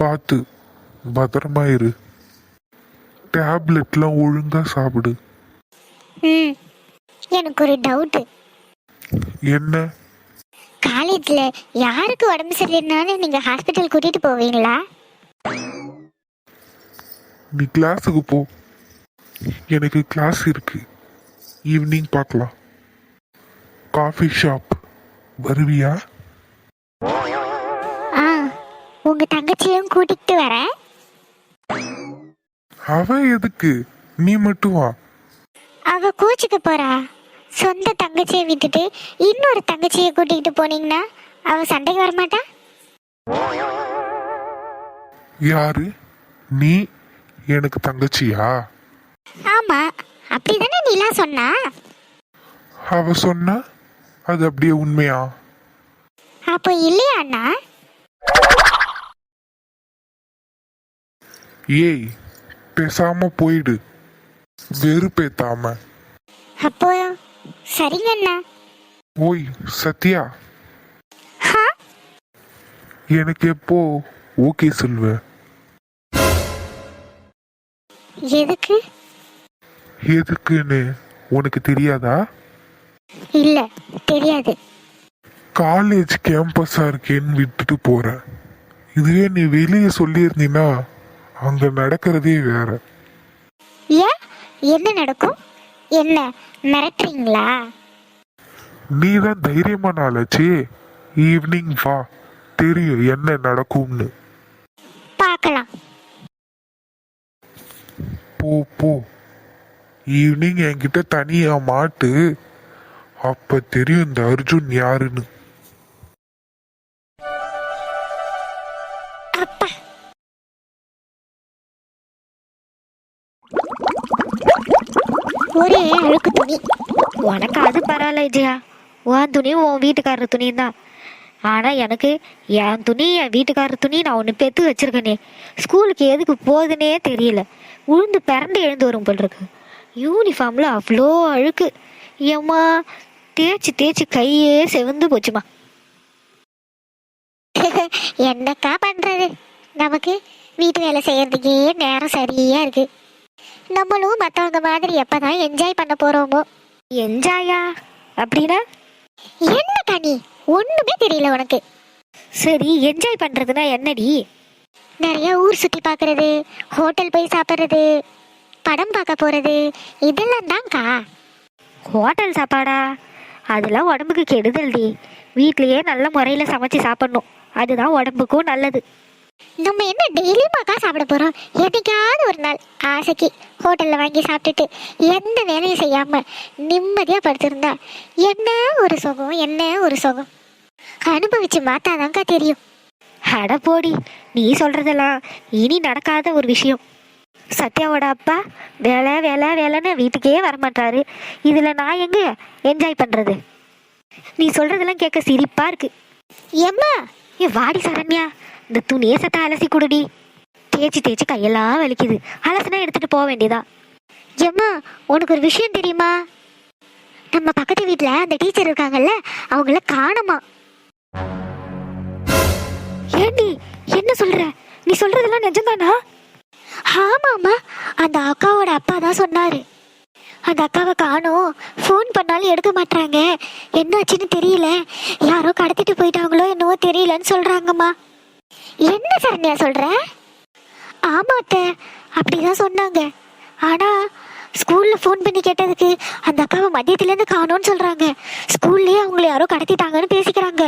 பார்த்து பத்திரமா இரு. டேப்லெட்லாம் ஒழுங்கா சாப்பிடு. ம் எனக்கு ஒரு டவுட்டு. என்ன? காலேஜில் யாருக்கு உடம்பு சரியில்லைனாலும் நீங்கள் ஹாஸ்பிட்டல் கூட்டிகிட்டு போவீங்களா? நீ கிளாஸுக்கு போ. எனக்கு கிளாஸ் இருக்கு. ஈவினிங் பார்க்கலாம். காஃபி ஷாப் வருவியா? ஆ உங்கள் தங்கச்சியும் கூட்டிகிட்டு வரேன். அவ எதுக்கு? நீ மட்டும் வா. அவ கோச்சுக்கு போறா. சொந்த தங்கச்சியை விட்டுட்டு இன்னொரு தங்கச்சியை கூட்டிகிட்டு போனீங்கன்னா அவ சண்டைக்கு வரமாட்டா? யாரு நீ? எனக்கு தங்கச்சியா? ஆமா, அப்படிதானே நீலா சொன்னா. அவ சொன்னா அது அப்படியே உண்மையா? அப்போ இல்லையா அண்ணா? ஏய், பேசாம போயிடு, வெறுப்பேத்தாம. அப்போ சரிங்க அண்ணா. ஓய் சத்யா, ஹா? எனக்கு எப்போ ஓகே சொல்வ? எதுக்கு? எதுக்குன்னு உனக்கு தெரியாதா? இல்ல, தெரியாது. காலேஜ் கேம்பஸா இருக்கேன்னு விட்டுட்டு போற. இதுவே நீ வெளியே சொல்லியிருந்தீன்னா அங்க நடக்கிறதே வேற. ஏன், என்ன நடக்கும்? என்ன மிரட்டுறீங்களா? நீ தான் தைரியமான ஆளாச்சே. ஈவினிங் வா, தெரியும் என்ன நடக்கும்னு. பார்க்கலாம். போ போ, ஈவினிங் என்கிட்ட தனியா மாட்டு. அப்ப தெரியும் இந்த அர்ஜுன் யாருன்னு. அப்பா, ஒரே அழுக்கு துணி. உனக்கு அது பரவாயில்ல விஜயா, உன் துணியும் உன் வீட்டுக்காரர் துணியும் தான். ஆனால் எனக்கு என் துணி என் வீட்டுக்காரர் துணி நான் ஒன்று பெற்று வச்சுருக்கேனே, ஸ்கூலுக்கு எதுக்கு போகுதுன்னே தெரியல. உளுந்து பிறண்டு எழுந்து வரும் போல் இருக்கு. யூனிஃபார்மில் அவ்வளோ அழுக்கு. ஏம்மா, தேய்ச்சி தேய்ச்சி கையே செவந்து போச்சுமா. என்னக்கா பண்றது, நமக்கு வீட்டு வேலை செய்யறதுக்கே நேரம் சரியா இருக்கு. நம்மளும் மற்றவங்க மாதிரி எப்பதான் என்ஜாய் பண்ண போறோமோ. என்ஜாயா அப்படின்னா? என்னக்கா நீ ஒண்ணுமே தெரியல உனக்கு. சரி, என்ஜாய் பண்ணுறதுனா என்னடி? நிறைய ஊர் சுற்றி பார்க்கறது, ஹோட்டல் போய் சாப்பிட்றது, படம் பார்க்க போகிறது, இதெல்லாம் தான்க்கா. ஹோட்டல் சாப்பாடா? அதெல்லாம் உடம்புக்கு கெடுதல்டி. வீட்லேயே நல்ல முறையில் சமைச்சு சாப்பிட்ணும், அதுதான் உடம்புக்கும் நல்லது. நம்ம என்ன டெய்லியுமாக்கா சாப்பிட போகிறோம்? என்னைக்காவது ஒரு நாள் ஆசைக்கு ஹோட்டலில் வாங்கி சாப்பிட்டுட்டு எந்த வேலையும் செய்யாமல் நிம்மதியாக படுத்திருந்தா என்ன ஒரு சுகம், என்ன ஒரு சுகம். அனுபவிச்சு மாத்தாதான்க்கா தெரியும். அட போடி, நீ சொல்கிறதெல்லாம் இனி நடக்காத ஒரு விஷயம். சத்யாவோட அப்பா வேலை வேலை வேலைன்னு வீட்டுக்கே வரமாட்டாரு. இதில் நான் எங்கே என்ஜாய் பண்ணுறது? நீ சொல்கிறதெல்லாம் கேட்க சிரிப்பாக இருக்கு. எம்மா, ஏ வாடி சரண்யா, இந்த துணியை சத்த அலசி கொடுடி. தேய்ச்சி தேய்ச்சி கையெல்லாம் வலிக்குது, அலசினா எடுத்துகிட்டு போக வேண்டியதா. எம்மா, உனக்கு ஒரு விஷயம் தெரியுமா? நம்ம பக்கத்து வீட்டில் அந்த டீச்சர் இருக்காங்கல்ல, அவங்கள காணோமா. ஏண்டி என்ன சொல்கிற? நீ சொல்கிறதெல்லாம் நிஜம்தானா? ஆமாம்மா, அந்த அக்காவோட அப்பா தான் சொன்னார். அந்த அக்காவை காணோம், ஃபோன் பண்ணாலும் எடுக்க மாட்டாங்க, என்னாச்சுன்னு தெரியல, யாரோ கடத்திட்டு போயிட்டாங்களோ என்னவோ தெரியலன்னு சொல்கிறாங்கம்மா. என்ன சரண்யா சொல்கிற? ஆமாட்ட, அப்படிதான் சொன்னாங்க. ஆனால் ஸ்கூலில் ஃபோன் பண்ணி கேட்டதுக்கு அந்த அக்காவை மதியத்துலேருந்து காணோன்னு சொல்கிறாங்க. ஸ்கூல்லேயே அவங்கள யாரோ கடத்திட்டாங்கன்னு பேசிக்கிறாங்க.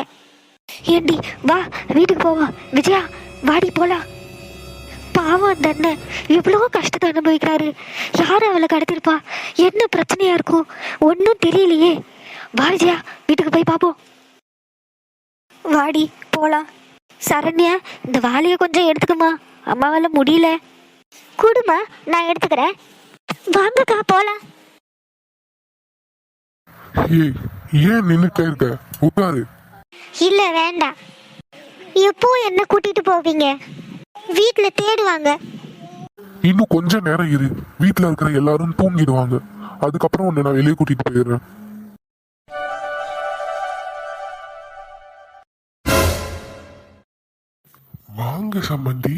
ஏண்டி வா, வீட்டுக்கு போவா. விஜயா வாடி போலாம். பாவம் அந்த அண்ணன் எவ்வளோ கஷ்டத்தை அனுபவிக்கிறாரு. யார் அவளை கடத்திருப்பா? என்ன பிரச்சனையா இருக்கும்? ஒன்றும் தெரியலையே. வா விஜயா, வீட்டுக்கு போய் பார்ப்போம். வாடி போலாம். சரண்யா, இந்த வாளியை கொஞ்சம் எடுத்துக்குமா, அம்மாவால முடியல. கூடுமா, நான் எடுத்துக்கிறேன். வாங்கக்கா போலாம். ஏய், ஏன் நின்னுட்டே இருக்க? உட்காரு. இல்ல வேண்டாம். எப்போ என்ன கூட்டிட்டு போவீங்க? வீட்டுல தேடுவாங்க. இன்னும் கொஞ்ச நேரம் இரு, வீட்டுல இருக்கிற எல்லாரும் தூங்கிடுவாங்க. அதுக்கப்புறம் உன்னை நான் வெளியே கூட்டிட்டு போயிடுறேன். வாங்க சம்பந்தி.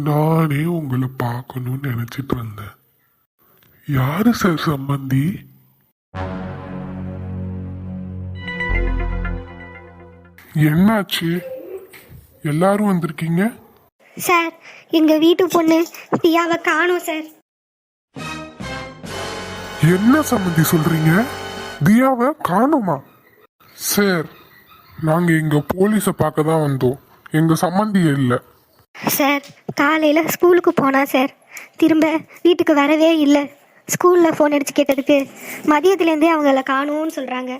நானே உங்களை பார்க்கணும்னு நினைச்சிட்டு வந்தேன். யாரு சார் சம்பந்தி? என்னாச்சு? எல்லாரும் வந்திருக்கீங்க? சார் எங்கள் வீட்டு பொண்ணு தியாவை காணோம் சார். என்ன சம்பந்தி சொல்றீங்க? தியாவை காணுமா? சார், நாங்க இங்க போலீஸை பார்க்க தான் வந்தோம். எங்க சம்பந்தி இல்லை. சார் காலையில் ஸ்கூலுக்கு போனா சார், திரும்ப வீட்டுக்கு வரவே இல்லை. ஸ்கூலில் ஃபோன் அடித்து கேட்டதுக்கு மதியத்துலேருந்தே அவங்கள காணோன்னு சொல்கிறாங்க.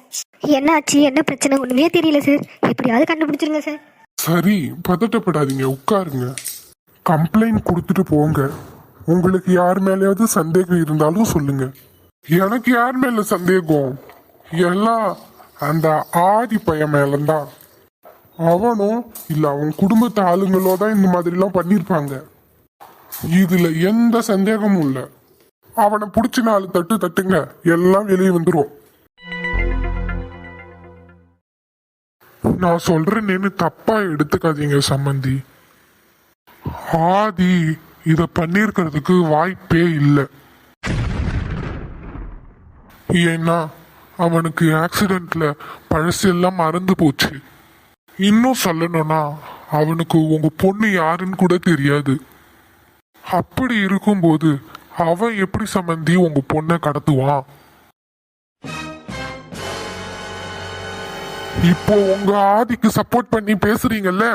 என்னாச்சு, என்ன பிரச்சனை ஒன்றுமே தெரியல சார். எப்படியாவது கண்டுபிடிச்சிருங்க சார். சரி, பதட்டப்படாதீங்க, உட்காருங்க. கம்ப்ளைண்ட் கொடுத்துட்டு போங்க. உங்களுக்கு யார் மேலேயாவது சந்தேகம் இருந்தாலும் சொல்லுங்க. எனக்கு யார் மேல சந்தேகம்? எல்லாம் அந்த ஆதி பையன் மேலதான். அவனும் இல்ல அவன் குடும்பத்து ஆளுங்களோட இந்த மாதிரிலாம் பண்ணிருப்பாங்க. இதுல எந்த சந்தேகமும் இல்ல. அவனை பிடிச்சி 4 தட்டு தட்டுங்க, எல்லாம் வெளியே வந்துரும். நான் சொல்றேன்னு தப்பா எடுத்துக்காதீங்க சம்பந்தி. ஆதி இத பண்ணிருக்கிறதுக்கு வாய்ப்பே இல்லை. ஏன்னா அவனுக்கு ஆக்சிடென்ட்ல பழசெல்லாம் மறந்து போச்சு. இன்னும் சொல்லணும்னா அவனுக்கு உங்க பொண்ணு யாருன்னு கூட தெரியாது. அப்படி இருக்கும்போது அவன் எப்படி சம்பந்தி உங்க பொண்ணை கடத்துவான்? இப்போ உங்க ஆதிக்கு சப்போர்ட் பண்ணி பேசுறீங்கல்ல,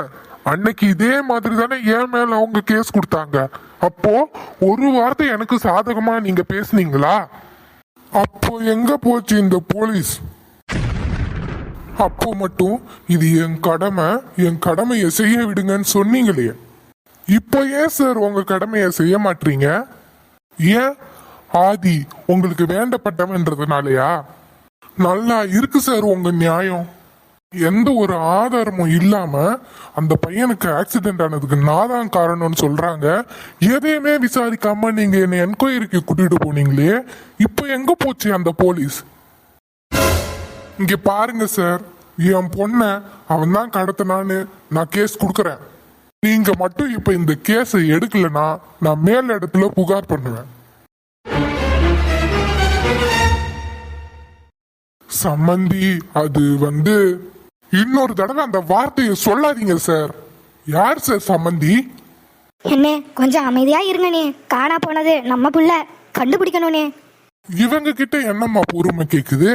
அன்னைக்கு இதே மாதிரி தானே என் மேல அவங்க கேஸ் கொடுத்தாங்க. அப்போ ஒரு வார்த்தை எனக்கு சாதகமா நீங்க பேசுனீங்களா? அப்போ எங்க போச்சு இந்த போலீஸ்? அப்போ மட்டும் இது என் கடமையை செய்ய விடுங்கன்னு சொன்னீங்களே. இப்போ ஏன் சார் உங்க கடமையை செய்ய மாட்டீங்க? ஏன் ஆதி உங்களுக்கு வேண்டப்பட்டவன்றதுனாலயா? நல்லா இருக்கு சார் உங்க நியாயம். எந்த ஒரு ஆதாரமும் இல்லாம அந்த பையனுக்கு ஆக்சிடென்ட் ஆனதுக்கு நான் தான் காரணம்னு சொல்றாங்க. எதையுமே விசாரிக்காம நீங்க என்ன என்கொயரிக்கு கூட்டிட்டு போனீங்களே, இப்போ எங்க போச்சு அந்த போலீஸ்? இங்க பாருங்க சார், என் பொண்ண அவன் தான் கடத்தினான்னு நான் கேஸ் கொடுக்கறேன். நீங்க மட்டும் இப்ப இந்த கேஸை எடுக்கலனா நான் மேல் இடத்துல புகார் பண்ணுவேன். சம்பந்தி, அது இன்னொரு தடவை அந்த வார்த்தையை சொல்லாதீங்க சார். யார் சார் சம்பந்தி? என்ன கொஞ்சம் அமைதியா இருங்கண்ணே. காணா போனது நம்ம புள்ள, கண்டுபிடிக்கணும்னே. இவங்க கிட்ட என்னம்மா பொறுமை கேக்குது?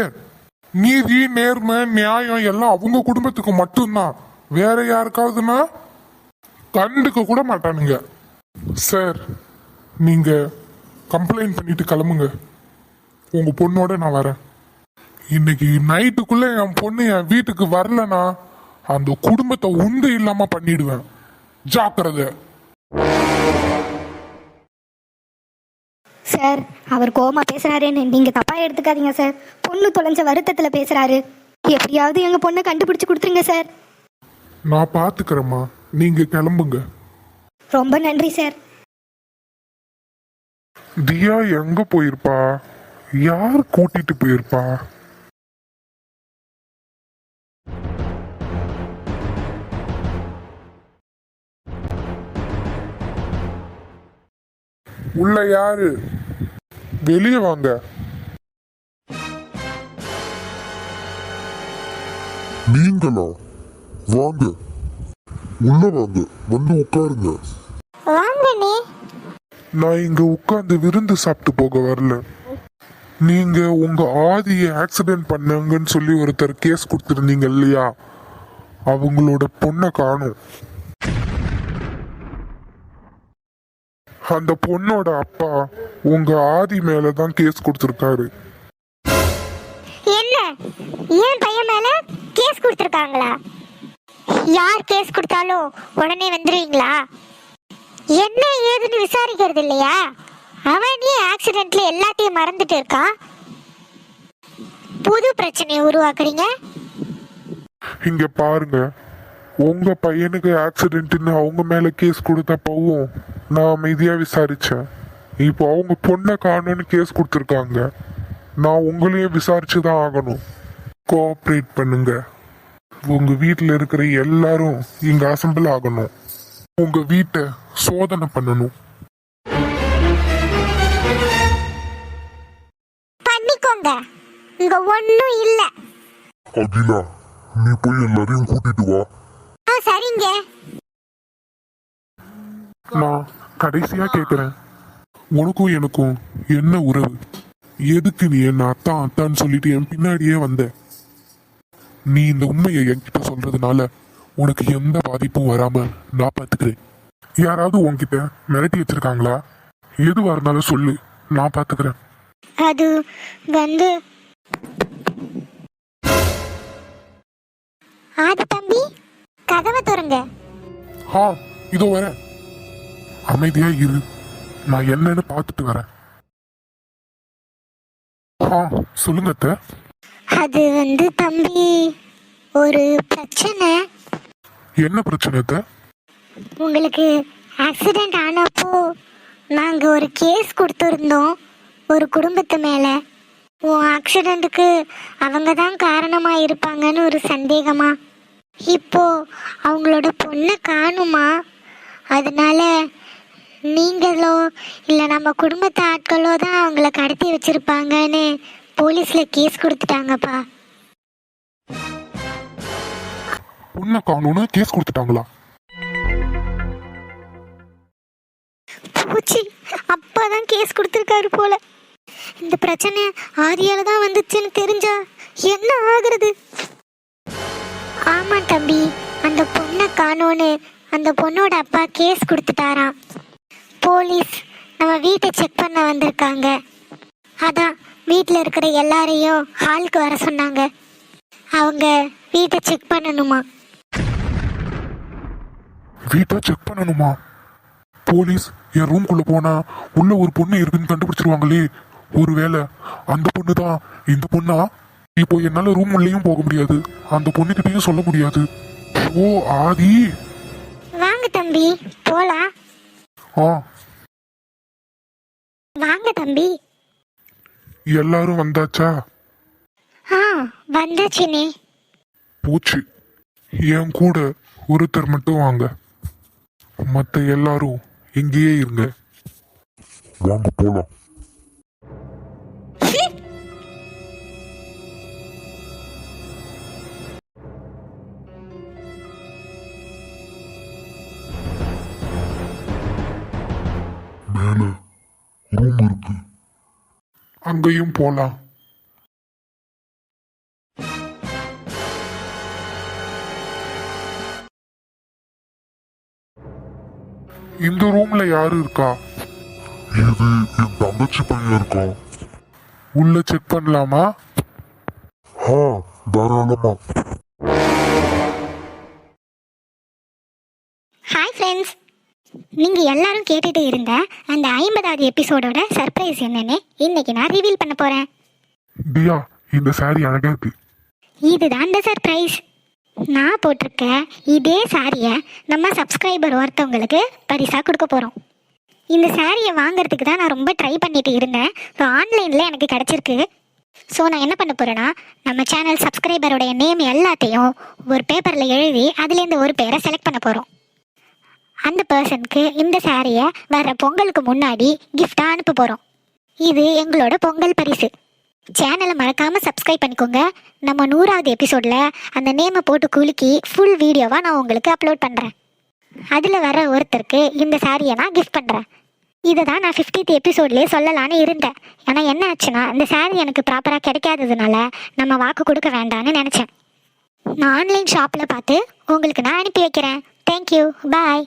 நீதி நேர்மை நியாயம் எல்லாம் அவங்க குடும்பத்துக்கு மட்டும்தான். வேற யாருக்காவதுன்னா கண்டுக்க கூட மாட்டானுங்க. சார், நீங்க கம்ப்ளைண்ட் பண்ணிட்டு கிளம்புங்க. உங்க பொண்ணோட நான் வரேன். இன்னைக்கு நைட்டுக்குள்ள என் பொண்ணு என் வீட்டுக்கு வரலனா அந்த குடும்பத்தை உண்டு இல்லாம பண்ணிடுவேன். ஜாக்கிரதை. சார் அவர் கோமா பேசுறாருன்னு நீங்க தப்பா எடுத்துக்காதீங்க சார். பொண்ணு தொலைஞ்ச வருத்தத்துல பேசுறாரு. எப்படியாவது எங்க பொண்ணை கண்டுபிடிச்சு கொடுத்துருங்க சார். நான் பாத்துக்கிறேம்மா, நீங்க கிளம்புங்க. ரொம்ப நன்றி சார். தியா எங்க போயிருப்பா? யார் கூட்டிட்டு போயிருப்பா? உள்ள யாரு? வெளியே வாங்க. நீங்களா? வாங்க, உள்ள வாங்க, வந்து உட்காருங்க. வாங்கண்ணே. நான் இங்க உட்கார்ந்து விருந்து சாப்பிட்டு போக வரல. நீங்க உங்க ஆதியை ஆக்சிடென்ட் பண்ணாங்கன்னு சொல்லி ஒருத்தர் கேஸ் கொடுத்துருந்தீங்க இல்லையா? அவங்களோட பொண்ணை காணும். அந்த பொண்ணோட அப்பா உங்க ஆதி மேலதான் கேஸ் கொடுத்திருக்காரு. என்ன, ஏன் பையன் மேல கேஸ் கொடுத்துருக்காங்களா? யார் கேஸ் கொடுத்தாலும் உடனே வந்துருவீங்களா? என்ன ஏதுன்னு விசாரிக்கிறது இல்லையா? அவன் ஏன் ஆக்சிடென்ட்ல எல்லாத்தையும் மறந்துட்டு இருக்கான்? புது பிரச்சனையை உருவாக்குறீங்க. இங்க பாருங்க, உங்க பையனுக்கு ஆக்சிடென்ட்னு அவங்க மேல கேஸ் கொடுத்தப்பவும் நான் அமைதியா விசாரிச்சேன். இப்போ அவங்க பொண்ணை காணும்னு கேஸ் கொடுத்துருக்காங்க. நான் உங்களையும் விசாரிச்சுதான் ஆகணும். கோஆப்ரேட் பண்ணுங்க. உங்க வீட்டுல இருக்கிற எல்லாரும் இங்க அசம்பிள் ஆகணும். உங்க வீட்டை சோதனை பண்ணணும். பண்ணிக்கோங்க, இங்க ஒண்ணும் இல்ல. அகிலா, நீ போய் எல்லாரையும் கூட்டிட்டு வா. சரிங்க. நான் கடைசியா கேக்குறேன், உனக்கும் எனக்கும் என்ன உறவு? எதுக்கு நீ என்ன அத்தான் அத்தான்னு சொல்லிட்டு என் பின்னாடியே வந்த? நீ இந்த உண்மையை என்கிட்ட சொல்றதுனால உனக்கு எந்த பாதிப்பும் வராம நான் பாத்துக்கிறேன். யாராவது உன்கிட்ட மிரட்டி வச்சிருக்காங்களா? எதுவா இருந்தாலும் சொல்லு, நான் பாத்துக்கிறேன். அது வந்து ஆதி தம்பி, கதவை திறங்க. இதோ வரேன். அமைதியா இரு, நான் என்னன்னு பார்த்துட்டு வரேன். சொல்லுங்க அத்தை. அது வந்து தம்பி, ஒரு பிரச்சனை. என்ன பிரச்சனை அத்தை? உங்களுக்கு ஆக்சிடென்ட் ஆனப்போ நாங்க ஒரு கேஸ் கொடுத்துருந்தோம் ஒரு குடும்பத்து மேல. உன் ஆக்சிடென்ட்டுக்கு அவங்க தான் காரணமா இருப்பாங்கன்னு ஒரு சந்தேகமா. இப்போ அவங்களோட பொண்ணை காணுமா, அதனால நீங்களோ இல்லை நம்ம குடும்பத்து ஆட்களோ தான் அவங்கள கடத்தி வச்சிருப்பாங்கன்னு போலீஸ்ல கேஸ் கொடுத்துட்டாங்கப்பா. பொண்ணை காணும்னு கேஸ் கொடுத்துட்டாங்களா? பூச்சி, அப்பாதான் கேஸ் கொடுத்துருக்காரு போல. இந்த பிரச்சனை ஆதியால தான் வந்துச்சுன்னு தெரிஞ்சா என்ன ஆகுறது? ஆமா தம்பி, அந்த பொண்ணை காணோன்னு அந்த பொண்ணோட அப்பா கேஸ் கொடுத்துட்டாராம். போலீஸ் நம்ம வீட்டை செக் பண்ண வந்திருக்காங்க. அதான் வீட்டில் இருக்கிற எல்லாரையும் ஹாலுக்கு வர சொன்னாங்க. அவங்க வீட்டை செக் பண்ணணுமா. வீட்டை செக் பண்ணணுமா? போலீஸ் என் ரூம்குள்ள போனா உள்ள ஒரு பொண்ணு இருக்குன்னு கண்டுபிடிச்சிருவாங்களே. ஒருவேளை அந்த பொண்ணு தான் இந்த பொண்ணா? இப்போ என்னால ரூம் உள்ளேயும் போக முடியாது, அந்த பொண்ணுகிட்டையும் சொல்ல முடியாது. ஓ ஆதி, வாங்க தம்பி போலாம். வாங்க தம்பி. எல்லாரும் வந்தாச்சா? வந்தாச்சுனே. போச்சு, என் கூட ஒருத்தர் மட்டும் வாங்க, மற்ற எல்லாரும் இங்கேயே இருங்க. வாங்க போலாம். மேல ரூம் இருக்கு, அங்கேயும் போலாம். இந்த ரூம்ல யாரு இருக்கா? இது என் தங்கச்சி பையன் இருக்கான். உள்ள செக் பண்ணலாமா? தாராளமா. ஹாய் ஃப்ரெண்ட்ஸ், நீங்கள் எல்லாரும் கேட்டுட்டு இருந்த அந்த 50வது எபிசோடோட சர்ப்ரைஸ் என்னன்னு இன்னைக்கு நான் ரிவீல் பண்ண போகிறேன். தியா, இந்த சாரி அழகா இருக்கு. இதுதான் இந்த சர்ப்ரைஸ். நான் போட்டிருக்க இதே சாரியை நம்ம சப்ஸ்கிரைபர் ஒருத்தவங்களுக்கு பரிசாக கொடுக்க போகிறோம். இந்த சாரியை வாங்குறதுக்கு தான் நான் ரொம்ப ட்ரை பண்ணிட்டு இருந்தேன். ஸோ ஆன்லைனில் எனக்கு கிடச்சிருக்கு. ஸோ நான் என்ன பண்ண போகிறேன்னா, நம்ம சேனல் சப்ஸ்கிரைபரோடைய நேம் எல்லாத்தையும் ஒரு பேப்பரில் எழுதி அதுலேருந்து ஒரு பேரை செலக்ட் பண்ண போகிறோம். அந்த பர்சனுக்கு இந்த சாரியை வர பொங்கலுக்கு முன்னாடி கிஃப்டாக அனுப்ப போகிறோம். இது எங்களோட பொங்கல் பரிசு. சேனலை மறக்காமல் சப்ஸ்கிரைப் பண்ணிக்கோங்க. நம்ம 100வது எபிசோடில் அந்த நேமை போட்டு குலுக்கி ஃபுல் வீடியோவாக நான் உங்களுக்கு அப்லோட் பண்ணுறேன். அதில் வர ஒருத்தருக்கு இந்த சாரியை நான் கிஃப்ட் பண்ணுறேன். இதை தான் நான் 50th எபிசோட்லேயே சொல்லலான்னு இருந்தேன். ஆனால் என்ன ஆச்சுன்னா, இந்த சாரி எனக்கு ப்ராப்பராக கிடைக்காததுனால நம்ம வாக்கு கொடுக்க வேண்டான்னு நினச்சேன். நான் ஆன்லைன் ஷாப்பில் பார்த்து உங்களுக்கு நான் அனுப்பி வைக்கிறேன். தேங்க்யூ, பாய்.